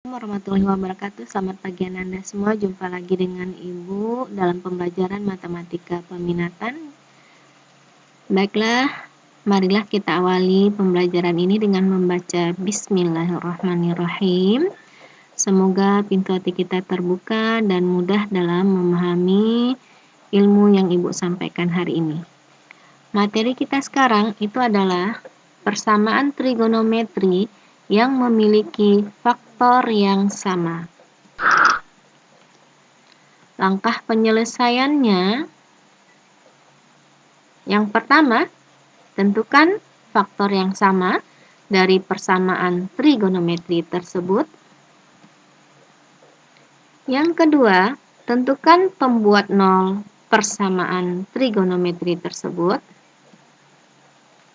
Warahmatullahi wabarakatuh. Selamat pagi Anda semua. Jumpa lagi dengan Ibu dalam pembelajaran matematika peminatan. Baiklah, marilah kita awali pembelajaran ini dengan membaca Bismillahirrahmanirrahim. Semoga pintu hati kita terbuka dan mudah dalam memahami ilmu yang Ibu sampaikan hari ini. Materi kita sekarang itu adalah persamaan trigonometri yang memiliki faktor yang sama. Langkah penyelesaiannya, yang pertama, tentukan faktor yang sama dari persamaan trigonometri tersebut. Yang kedua, tentukan pembuat nol persamaan trigonometri tersebut.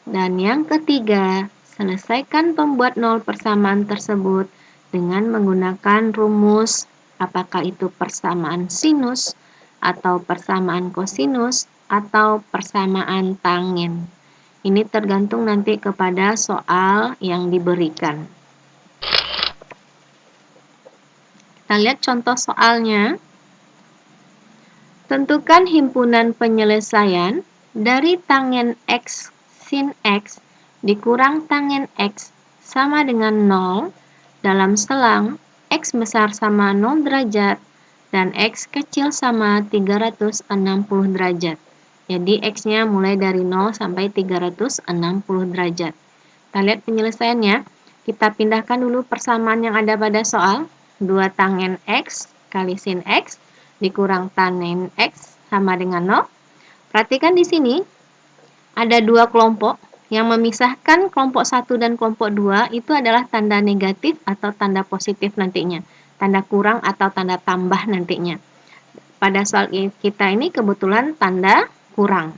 Dan yang ketiga, selesaikan pembuat nol persamaan tersebut dengan menggunakan rumus, apakah itu persamaan sinus, atau persamaan kosinus, atau persamaan tangen. Ini tergantung nanti kepada soal yang diberikan. Kita lihat contoh soalnya. Tentukan himpunan penyelesaian dari tangen X sin X dikurang tangen X sama dengan 0 dalam selang X besar sama 0 derajat dan X kecil sama 360 derajat. Jadi X-nya mulai dari 0 sampai 360 derajat. Kita lihat penyelesaiannya. Kita pindahkan dulu persamaan yang ada pada soal. 2 tangen X kali sin X dikurang tangen X sama dengan 0. Perhatikan di sini ada dua kelompok. Yang memisahkan kelompok 1 dan kelompok 2 itu adalah tanda negatif atau tanda positif nantinya. Tanda kurang atau tanda tambah nantinya. Pada soal kita ini kebetulan tanda kurang.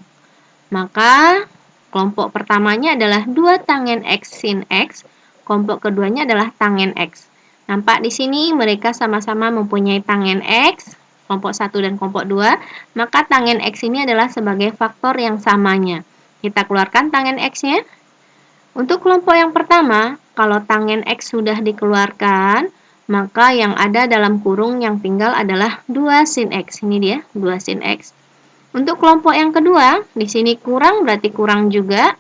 Maka kelompok pertamanya adalah 2 tangen X sin X. Kelompok keduanya adalah tangen X. Nampak di sini mereka sama-sama mempunyai tangen X. Kelompok 1 dan kelompok 2, maka tangen X ini adalah sebagai faktor yang samanya. Kita keluarkan tangen X-nya. Untuk kelompok yang pertama, kalau tangen X sudah dikeluarkan, maka yang ada dalam kurung yang tinggal adalah 2 sin X. Ini dia, 2 sin X. Untuk kelompok yang kedua, di sini kurang berarti kurang juga.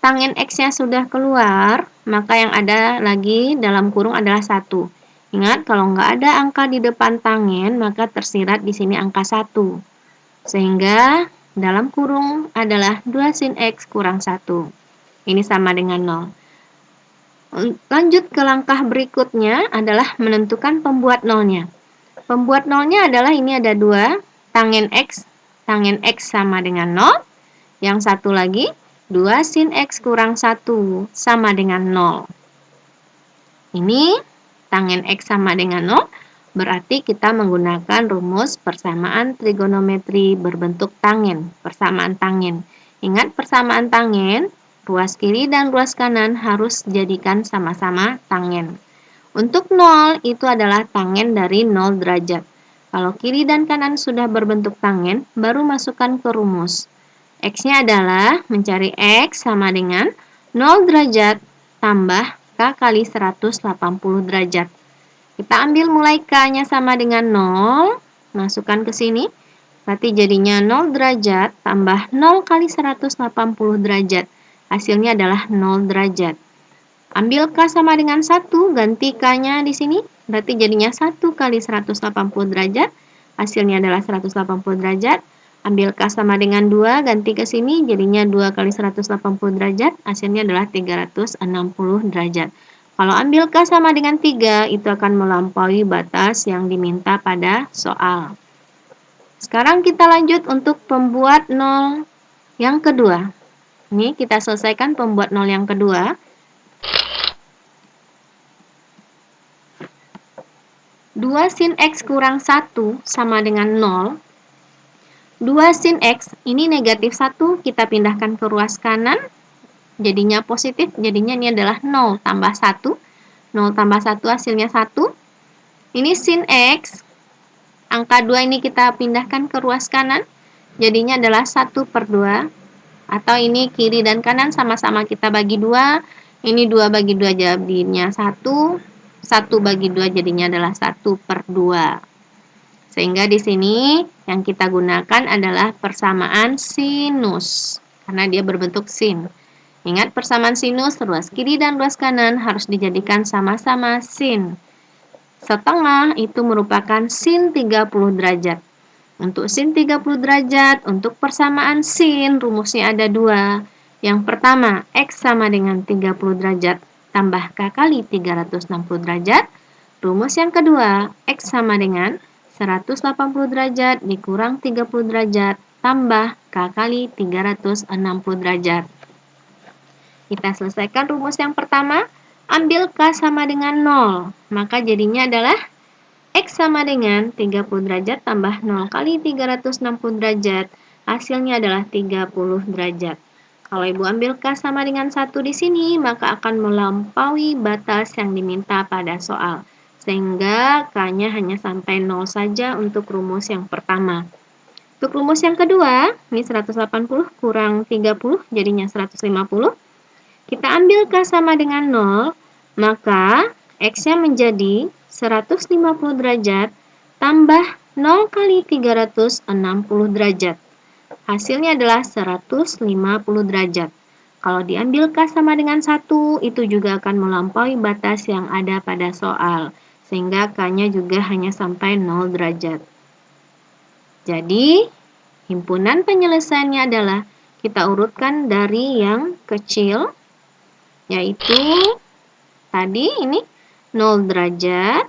Tangen X-nya sudah keluar, maka yang ada lagi dalam kurung adalah 1. Ingat, kalau nggak ada angka di depan tangen, maka tersirat di sini angka 1. Sehingga dalam kurung adalah 2 sin X kurang 1. Ini sama dengan 0. Lanjut ke langkah berikutnya adalah menentukan pembuat nolnya. Pembuat nolnya adalah ini ada 2, tangen X sama dengan 0. Yang satu lagi, 2 sin X kurang 1 sama dengan 0. Ini tangen X sama dengan 0, berarti kita menggunakan rumus persamaan trigonometri berbentuk tangen, persamaan tangen. Ingat persamaan tangen, ruas kiri dan ruas kanan harus jadikan sama-sama tangen. Untuk 0 itu adalah tangen dari 0 derajat. Kalau kiri dan kanan sudah berbentuk tangen, baru masukkan ke rumus. X-nya adalah mencari X sama dengan 0 derajat tambah K kali 180 derajat. Kita ambil mulai K-nya sama dengan 0, masukkan ke sini. Berarti jadinya 0 derajat tambah 0 kali 180 derajat. Hasilnya adalah 0 derajat. Ambil K sama dengan 1, ganti K-nya di sini. Berarti jadinya 1 kali 180 derajat. Hasilnya adalah 180 derajat. Ambil K sama dengan 2, ganti ke sini. Jadinya 2 kali 180 derajat. Hasilnya adalah 360 derajat. Kalau ambil K sama dengan 3, itu akan melampaui batas yang diminta pada soal. Sekarang kita lanjut untuk pembuat nol yang kedua. Ini kita selesaikan pembuat nol yang kedua. 2 sin X kurang 1 sama dengan 0. 2 sin X, ini negatif 1, kita pindahkan ke ruas kanan. Jadinya positif, jadinya ini adalah 0 tambah 1. 0 tambah 1 hasilnya 1. Ini sin X, angka 2 ini kita pindahkan ke ruas kanan. Jadinya adalah 1/2. Atau ini kiri dan kanan sama-sama kita bagi 2. Ini 2 bagi 2 jadinya 1. 1 bagi 2 jadinya adalah 1/2. Sehingga di sini yang kita gunakan adalah persamaan sinus, karena dia berbentuk sin. Ingat persamaan sinus, ruas kiri dan ruas kanan harus dijadikan sama-sama sin. Setengah itu merupakan sin 30 derajat. Untuk sin 30 derajat, untuk persamaan sin, rumusnya ada 2. Yang pertama, X sama dengan 30 derajat tambah K kali 360 derajat. Rumus yang kedua, X sama dengan 180 derajat dikurang 30 derajat tambah K kali 360 derajat. Kita selesaikan rumus yang pertama, ambil K sama dengan 0. Maka jadinya adalah X sama dengan 30 derajat tambah 0 kali 360 derajat. Hasilnya adalah 30 derajat. Kalau Ibu ambil K sama dengan 1 di sini, maka akan melampaui batas yang diminta pada soal. Sehingga K-nya hanya sampai 0 saja untuk rumus yang pertama. Untuk rumus yang kedua, ini 180 kurang 30 jadinya 150. Kita ambil K sama dengan 0, maka X-nya menjadi 150 derajat tambah 0 kali 360 derajat. Hasilnya adalah 150 derajat. Kalau diambil K sama dengan 1, itu juga akan melampaui batas yang ada pada soal. Sehingga K-nya juga hanya sampai 0 derajat. Jadi, himpunan penyelesaiannya adalah kita urutkan dari yang kecil, yaitu tadi ini 0 derajat,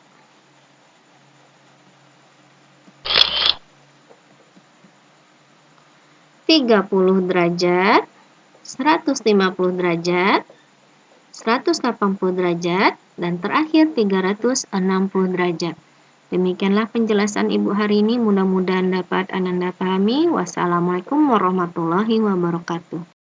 30 derajat, 150 derajat, 180 derajat, dan terakhir 360 derajat. Demikianlah penjelasan Ibu hari ini, mudah-mudahan dapat Ananda pahami. Wassalamualaikum warahmatullahi wabarakatuh.